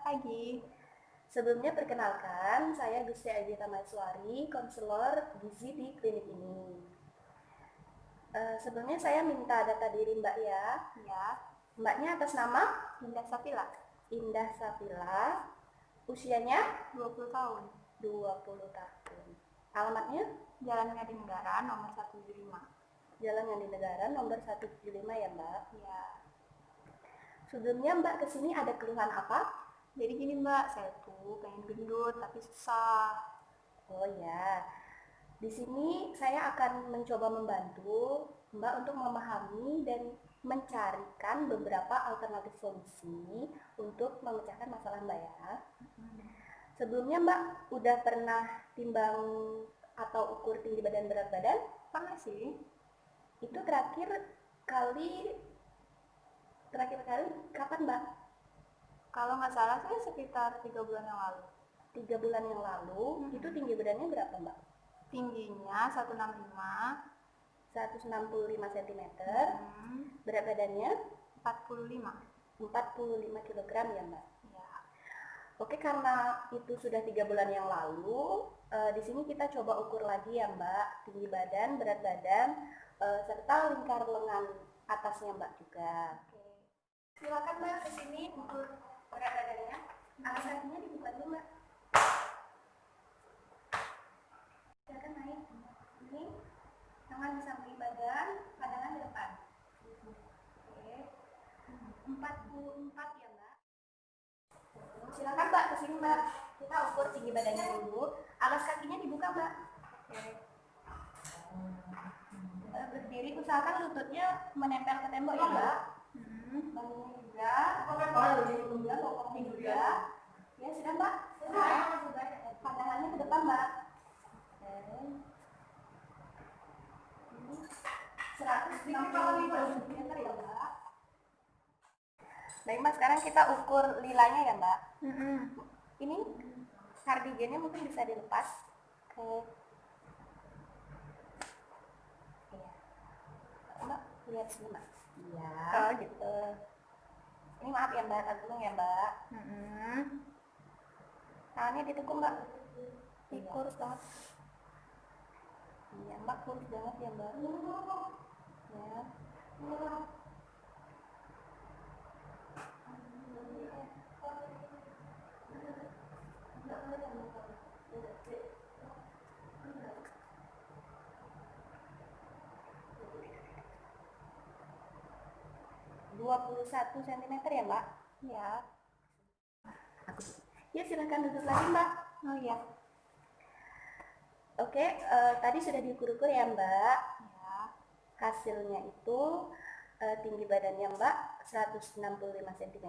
Pagi. Sebelumnya perkenalkan, saya Gusti Aidita Maiswari, konselor gizi di klinik ini. Sebelumnya saya minta data diri Mbak ya. Ya, Mbaknya atas nama Indah Sapila. Indah Sapila, usianya 20 tahun. 20 tahun. Alamatnya Jalan Ngadi Negara nomor 175. Jalan Ngadi Negara nomor 175 ya Mbak. Ya. Sebelumnya Mbak kesini ada keluhan apa? Jadi gini Mbak, saya tuh pengen gendut tapi susah. Oh ya, di sini saya akan mencoba membantu Mbak untuk memahami dan mencarikan beberapa alternatif solusi untuk memecahkan masalah Mbak ya. Sebelumnya Mbak udah pernah timbang atau ukur tinggi badan berat badan? Pernah sih. Itu terakhir kali kapan Mbak? Kalau nggak salah saya sekitar 3 bulan yang lalu. 3 bulan yang lalu, itu tinggi badannya berapa Mbak? Tingginya 165, 165 cm, berat badannya 45. 45 kg ya Mbak? Ya. Oke, karena itu sudah 3 bulan yang lalu, di sini kita coba ukur lagi ya Mbak, tinggi badan, berat badan, serta lingkar lengan atasnya Mbak juga. Oke. Silakan Mbak ke sini ukur berat badannya. Alas kakinya dibuka dulu Mbak. Silakan naik. Ini tangan di samping badan, pandangan di depan. Oke. 44 ya Mbak. Silakan Mbak ke sini Mbak. Kita ukur tinggi badannya dulu. Alas kakinya dibuka Mbak. Oke. Berdiri usahakan lututnya menempel ke tembok ya Mbak. Bahunya juga. Juga, bokongnya juga. Ya sudah Mbak. Pandangannya ke depan Mbak. Oke. 160 cm ya Mbak. Baik Mbak, sekarang kita ukur lilanya ya Mbak. Ini kardigannya mungkin bisa dilepas. Oke. Iya. Mbak lihat sini Mbak. Iya. Oh gitu. Ini maaf ya Mbak, tanggung ya Mbak. Tangannya ditekuk Mbak. Kurus banget. Iya Mbak, kurus banget ya Mbak. Ya. ...21 cm ya Mbak? Ya. Ya silahkan duduk lagi Mbak. Oh iya. Oke, tadi sudah diukur-ukur ya Mbak. Ya. Hasilnya itu tinggi badannya Mbak 165 cm,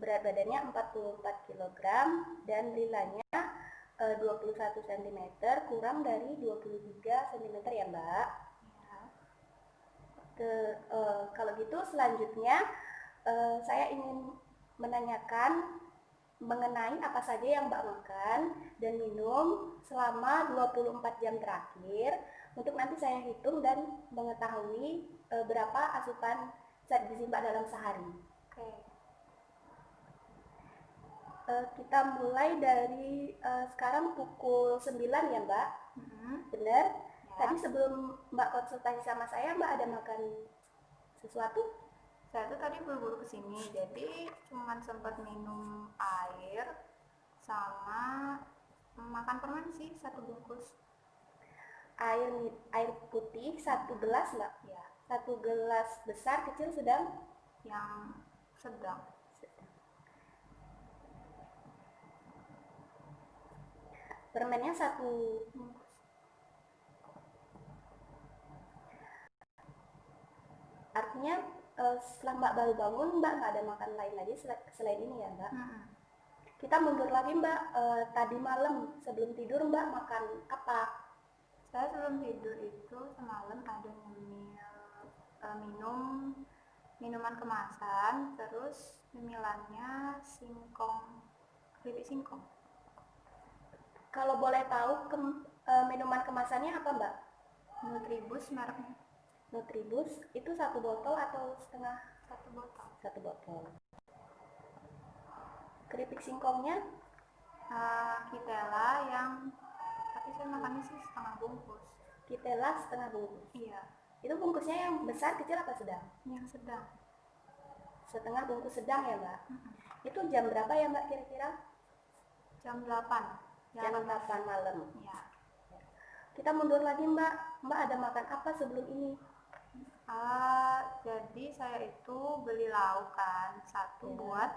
berat badannya 44 kg, dan lilanya 21 cm kurang dari 23 cm ya Mbak. Kalau gitu selanjutnya saya ingin menanyakan mengenai apa saja yang Mbak makan dan minum selama 24 jam terakhir, untuk nanti saya hitung dan mengetahui berapa asupan zat gizi Mbak dalam sehari. Oke. Kita mulai dari sekarang pukul 9 ya Mbak. Benar? Ya. Tadi sebelum Mbak konsultasi sama saya, Mbak ada makan sesuatu? Saya tuh tadi buru-buru kesini, jadi cuma sempat minum air sama makan permen sih 1 bungkus. Air putih 1 gelas Mbak? Ya. 1 gelas besar, kecil, sedang? Yang sedang. Permennya 1 bungkus. Artinya setelah Mbak baru bangun, Mbak nggak ada makan lain lagi selain ini ya Mbak? Kita mundur lagi Mbak, tadi malam sebelum tidur Mbak makan apa? Saya sebelum tidur itu semalam ada minum minuman kemasan, terus cemilannya keripik singkong. Kalau boleh tahu minuman kemasannya apa Mbak? Nutribus mereknya. Nutribus itu 1 botol atau setengah? 1 botol. 1 botol. Keripik singkongnya Kitela yang, tapi saya makannya sih setengah bungkus. Kitela setengah bungkus. Iya, Itu bungkusnya yang besar, kecil apa sedang? yang sedang. Setengah bungkus sedang ya Mbak. Mm-mm. Itu jam berapa ya Mbak kira-kira? Jam 8. Jam 8 malam. Iya. Kita mundur lagi Mbak. Mbak ada makan apa sebelum ini? Jadi saya itu beli lauk kan, satu Ya. buat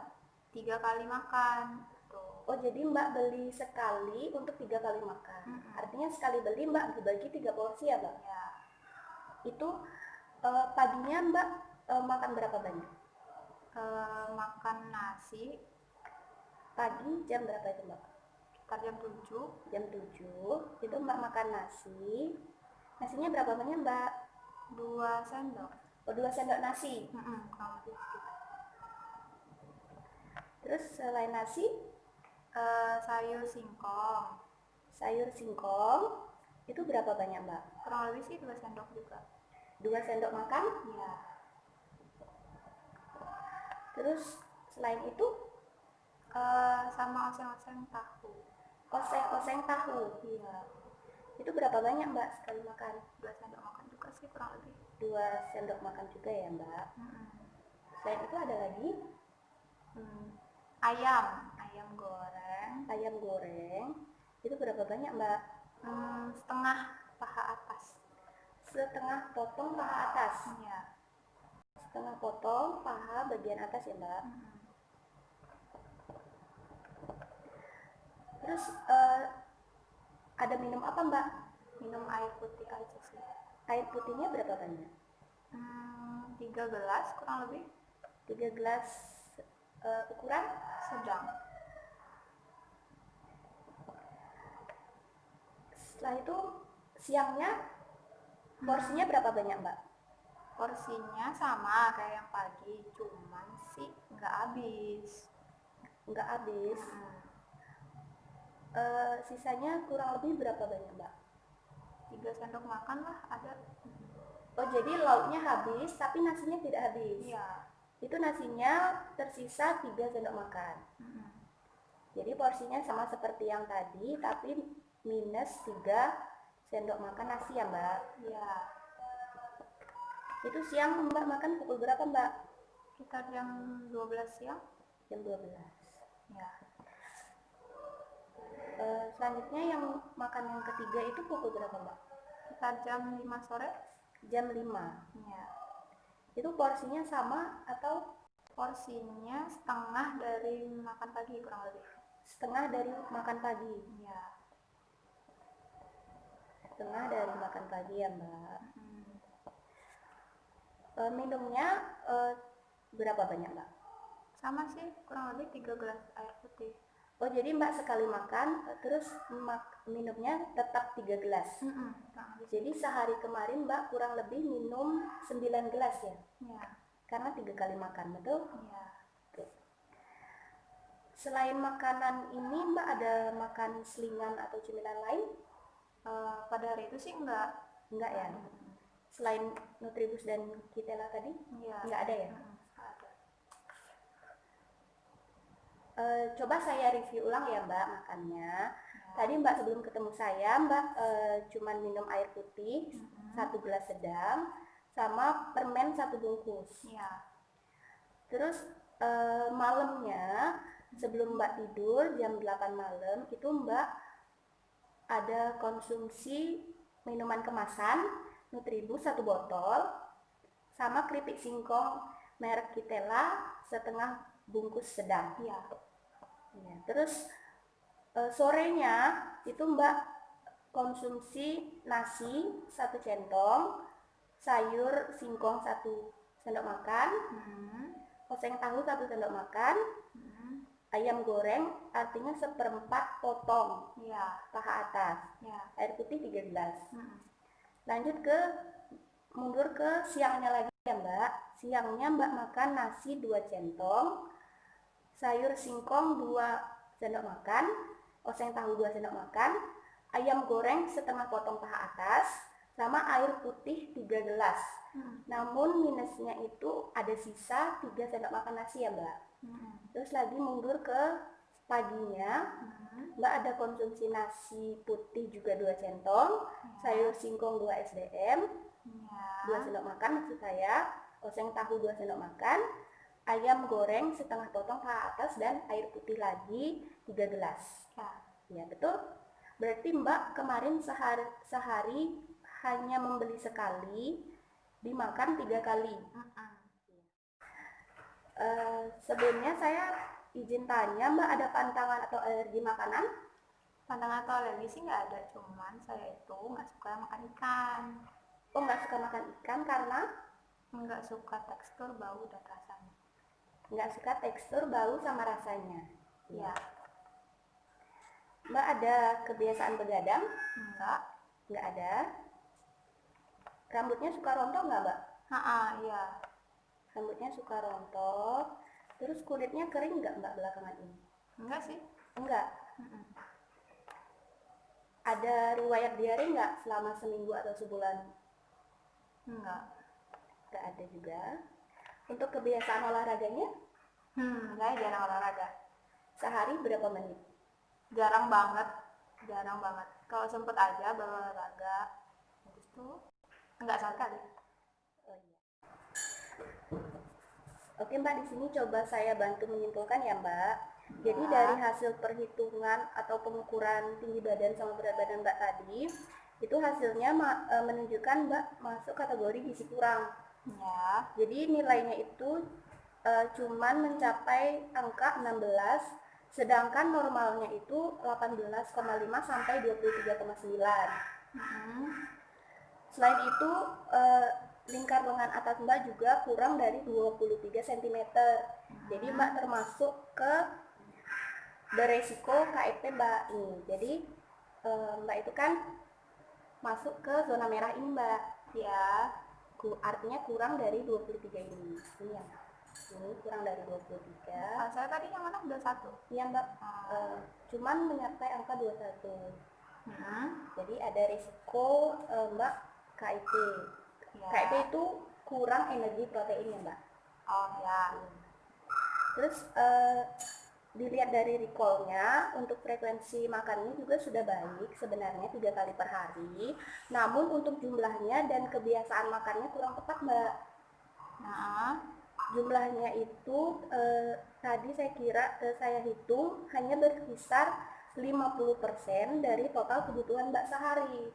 3 kali makan. Tuh. Oh jadi Mbak beli sekali untuk 3 kali makan. Mm-mm. Artinya sekali beli Mbak dibagi 3 porsi ya Mbak? Ya, Itu paginya Mbak makan berapa banyak? makan nasi Pagi jam berapa itu Mbak? sekitar jam 7. Jam 7 itu Mbak makan nasi. Nasinya berapa banyak Mbak? 2 sendok. Oh 2 sendok nasi. Kurang lebih segitu. Terus selain nasi, Sayur singkong sayur singkong itu berapa banyak Mbak? kurang lebih sih 2 sendok juga. 2 sendok makan. Iya. Terus selain itu Sama oseng-oseng tahu. oseng-oseng tahu. Iya. Itu berapa banyak Mbak sekali makan? 2 sendok makan juga sih kurang lebih. 2 sendok makan juga ya Mbak. Selain itu ada lagi Ayam goreng. ayam goreng. Itu berapa banyak Mbak? Setengah paha atas. Setengah potong paha atas. Iya. Setengah potong paha bagian atas ya Mbak. Terus ada minum apa Mbak? Minum air putih aja sih. Air putihnya berapa banyak? 3 gelas kurang lebih. 3 gelas ukuran Sedang. Setelah itu siangnya porsinya berapa banyak Mbak? Porsinya sama kayak yang pagi, cuman sih nggak habis. Nggak habis. Sisanya kurang lebih berapa banyak Mbak? 3 sendok makan lah ada. Oh jadi lauknya habis tapi nasinya tidak habis. Iya. Itu nasinya tersisa 3 sendok makan. Jadi porsinya sama seperti yang tadi tapi minus 3 sendok makan nasi ya Mbak. Iya. Itu siang Mbak makan pukul berapa Mbak? Sekitar jam 12 siang. Jam 12. Ya. Selanjutnya yang makan yang ketiga itu pukul berapa Mbak? Sekitar jam 5 sore. Jam 5. Ya. Itu porsinya sama atau Porsinya setengah dari makan pagi kurang lebih. setengah dari makan pagi? Ya. Setengah dari makan pagi ya Mbak. Minumnya berapa banyak Mbak? Sama sih, kurang lebih 3 gelas air putih. Oh jadi Mbak sekali makan terus minumnya tetap 3 gelas. Jadi sehari kemarin Mbak kurang lebih minum 9 gelas ya? Ya. Karena 3 kali makan, betul? Iya. Selain makanan ini Mbak ada makan selingan atau cemilan lain? Pada hari itu sih enggak. Enggak ya? Selain Nutribus dan Kitela tadi? Iya. Enggak ada ya? Nggak ada. Coba saya review ulang ya Mbak makannya. Tadi Mbak sebelum ketemu saya Mbak cuman minum air putih 1 gelas sedang sama permen 1 bungkus. Iya. Terus malamnya sebelum Mbak tidur jam 8 malam itu Mbak ada konsumsi minuman kemasan Nutribus 1 botol sama keripik singkong merek Kitela setengah bungkus sedang. Iya. Ya, terus sorenya itu Mbak konsumsi nasi 1 centong, sayur singkong 1 sendok makan, oseng tahu 1 sendok makan, ayam goreng artinya 1/4 potong Iya. paha atas, Iya. air putih 3 gelas. Lanjut mundur ke siangnya lagi ya Mbak. Siangnya Mbak makan nasi 2 centong, sayur singkong 2 sendok makan, oseng tahu 2 sendok makan, ayam goreng setengah potong paha atas, sama air putih 3 gelas. Namun minusnya itu ada sisa 3 sendok makan nasi ya Mbak. Terus lagi mundur ke paginya, Mbak ada konsumsi nasi putih juga 2 centong, sayur singkong 2 SDM, 2 sendok makan maksud saya, oseng tahu 2 sendok makan, ayam goreng setengah potong ke atas, dan air putih lagi 3 gelas. Ya betul. Berarti Mbak kemarin sehari hanya membeli sekali, dimakan 3 kali. Sebelumnya saya izin tanya, Mbak ada pantangan atau alergi makanan? Pantangan atau alergi sih nggak ada, cuman saya itu nggak suka makan ikan. Oh, nggak suka makan ikan karena? Nggak suka tekstur, bau, dan rasanya. Nggak suka tekstur, bau, sama rasanya. Ya. Mbak ada kebiasaan begadang? Enggak. Nggak ada. Rambutnya suka rontok nggak Mbak? Iya. Rambutnya suka rontok. Terus kulitnya kering nggak Mbak belakangan ini? Enggak sih. Enggak. Ada riwayat diare nggak selama seminggu atau sebulan? Enggak. Nggak ada juga. Untuk kebiasaan olahraganya? Saya jarang olahraga. Sehari berapa menit? Jarang banget. Kalau sempet aja baru olahraga. Habis itu enggak sekali. Oh iya. Oke Mbak, di sini coba saya bantu menyimpulkan ya Mbak. Jadi dari hasil perhitungan atau pengukuran tinggi badan sama berat badan Mbak tadi, itu hasilnya menunjukkan Mbak masuk kategori gizi kurang. Ya. Jadi nilainya itu cuman mencapai angka 16, sedangkan normalnya itu 18,5 sampai 23,9. Selain itu lingkar lengan atas Mbak juga kurang dari 23 cm. Jadi Mbak termasuk ke beresiko KIP Mbak ini. Jadi Mbak itu kan masuk ke zona merah ini Mbak. Ya, artinya kurang dari 23 ini. Ini ya. Ini kurang dari 23. Saya tadi yang mana? 21. Iya Mbak. Cuman menyertai angka 21. Jadi ada risiko Mbak KIP. Ya. KIP itu kurang energi protein ya Mbak. Oh ya. Terus dilihat dari recall-nya, untuk frekuensi makannya juga sudah baik, sebenarnya 3 kali per hari. Namun untuk jumlahnya dan kebiasaan makannya kurang tepat Mbak. Jumlahnya itu tadi saya hitung hanya berkisar 50% dari total kebutuhan Mbak sehari.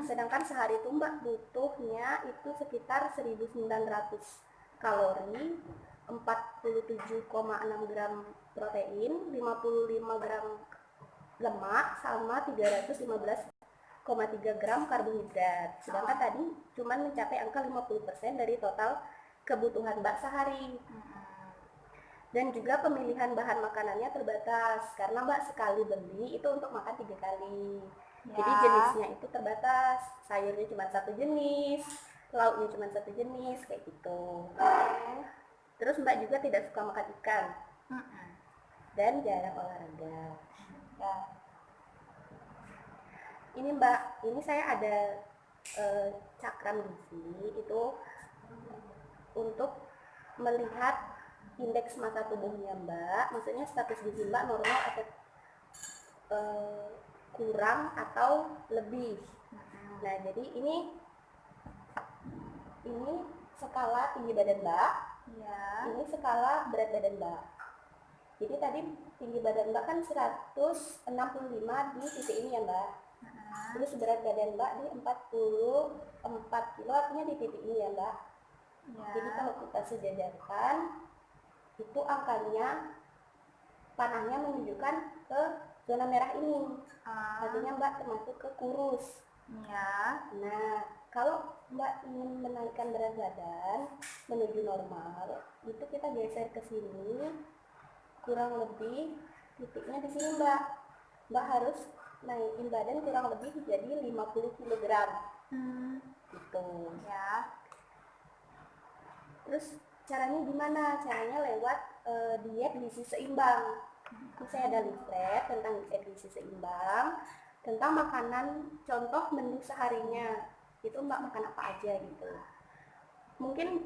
Sedangkan sehari itu Mbak butuhnya itu sekitar 1900 kalori, 47,6 gram protein, 55 gram lemak, sama 315,3 gram karbohidrat. Sedangkan tadi cuma mencapai angka 50% dari total kebutuhan Mbak sehari. Dan juga pemilihan bahan makanannya terbatas, karena Mbak sekali beli itu untuk makan 3 kali. Ya. Jadi jenisnya itu terbatas, sayurnya cuma 1 jenis, lauknya cuma 1 jenis, kayak gitu. Terus Mbak juga tidak suka makan ikan. Dan jarang olahraga. Ya. Ini Mbak, ini saya ada cakram gizi itu untuk melihat indeks massa tubuhnya Mbak, maksudnya status gizi Mbak normal atau kurang atau lebih. Nah, jadi ini skala tinggi badan Mbak, ya. Ini skala berat badan Mbak. Jadi tadi tinggi badan Mbak kan 165 di titik ini ya Mbak. Terus berat badan Mbak di 44 kilo, artinya di titik ini ya Mbak. Ya. Jadi kalau kita sejajarkan, itu angkanya panahnya menunjukkan ke zona merah ini. Artinya Mbak termasuk ke kurus. Ya. Nah, kalau Mbak ingin menaikkan berat badan menuju normal, itu kita geser ke sini, kurang lebih titiknya di sini Mbak. Mbak harus naikin badan kurang lebih jadi 50 kg. Gitu. Ya. Terus caranya gimana? Caranya lewat diet gizi seimbang. Saya ada leaflet tentang diet gizi seimbang, tentang makanan, contoh menu seharinya. Itu Mbak makan apa aja gitu. mungkin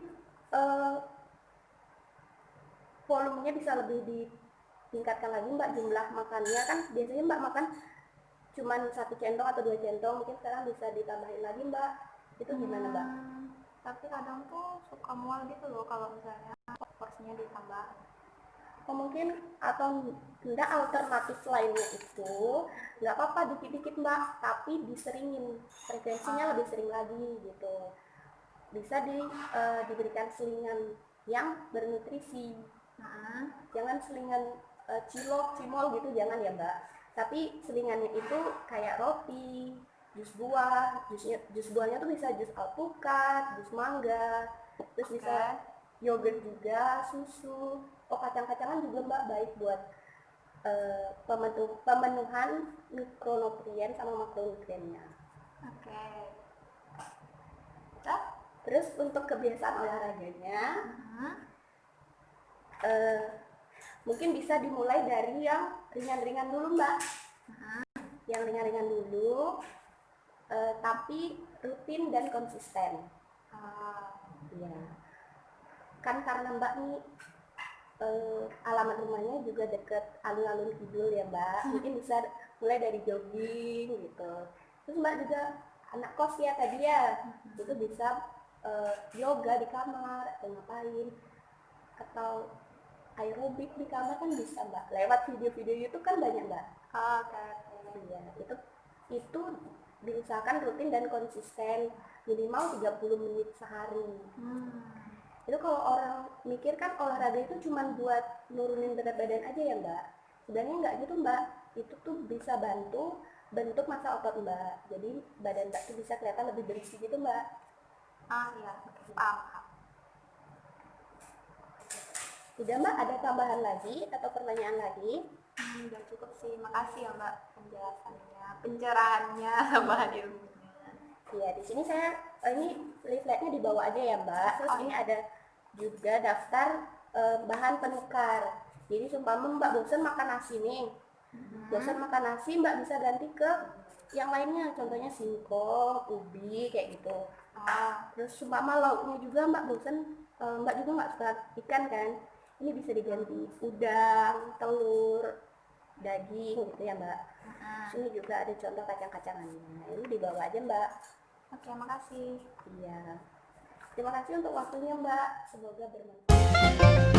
eh, volumenya bisa lebih ditingkatkan lagi mbak, jumlah makannya. Kan biasanya mbak makan cuman 1 centong atau 2 centong, mungkin sekarang bisa ditambahin lagi mbak. Itu gimana mbak? Tapi kadang tuh suka mual gitu loh kalau misalnya porsinya ditambah. Mungkin atau enggak, alternatif lainnya itu nggak apa-apa dikit-dikit mbak, tapi diseringin, frekuensinya lebih sering lagi gitu. Bisa diberikan selingan yang bernutrisi. Jangan selingan cilok, cimol gitu, jangan ya mbak. Tapi selingannya itu kayak roti, jus buah, jus buahnya tuh bisa jus alpukat, jus mangga, terus bisa yogurt juga, susu. Oh, kacang-kacangan juga mbak baik buat pemenuhan mikronutrien sama makronutriennya. Oke. Terus untuk kebiasaan olahraganya, mungkin bisa dimulai dari yang ringan-ringan dulu mbak. Yang ringan-ringan dulu, tapi rutin dan konsisten. Iya. Kan karena mbak nih alamat rumahnya juga deket alun-alun kidul ya mbak, mungkin bisa mulai dari jogging gitu. Terus mbak juga anak kos ya tadi ya, itu bisa yoga di kamar atau ngapain, atau aerobik di kamar kan bisa mbak, lewat video-video YouTube kan banyak mbak. Iya, itu diusahakan rutin dan konsisten, minimal 30 menit sehari. Itu kalau orang mikir kan olahraga itu cuma buat nurunin berat badan aja ya mbak, sebenarnya nggak gitu mbak. Itu tuh bisa bantu bentuk massa otot mbak, jadi badan mbak tuh bisa kelihatan lebih berisi gitu mbak. Iya, paham. Udah mbak, ada tambahan lagi atau pertanyaan lagi? Udah cukup sih, makasih ya mbak penjelasannya, pencerahannya, tambahan ilmunya. Iya, di sini saya ini leafletnya dibawa aja ya mbak. Terus ini ada juga daftar bahan penukar. Jadi seumpama mbak bosan makan nasi nih, bosan makan nasi, mbak bisa ganti ke yang lainnya, contohnya singkong, ubi kayak gitu. Terus seumpama lauknya juga mbak bosan, mbak juga nggak suka ikan kan, ini bisa diganti udang, telur, daging gitu ya mbak. Sini juga ada contoh kacang-kacangannya, ini dibawa aja mbak. Oke, makasih. Iya, terima kasih untuk waktunya mbak, semoga bermanfaat.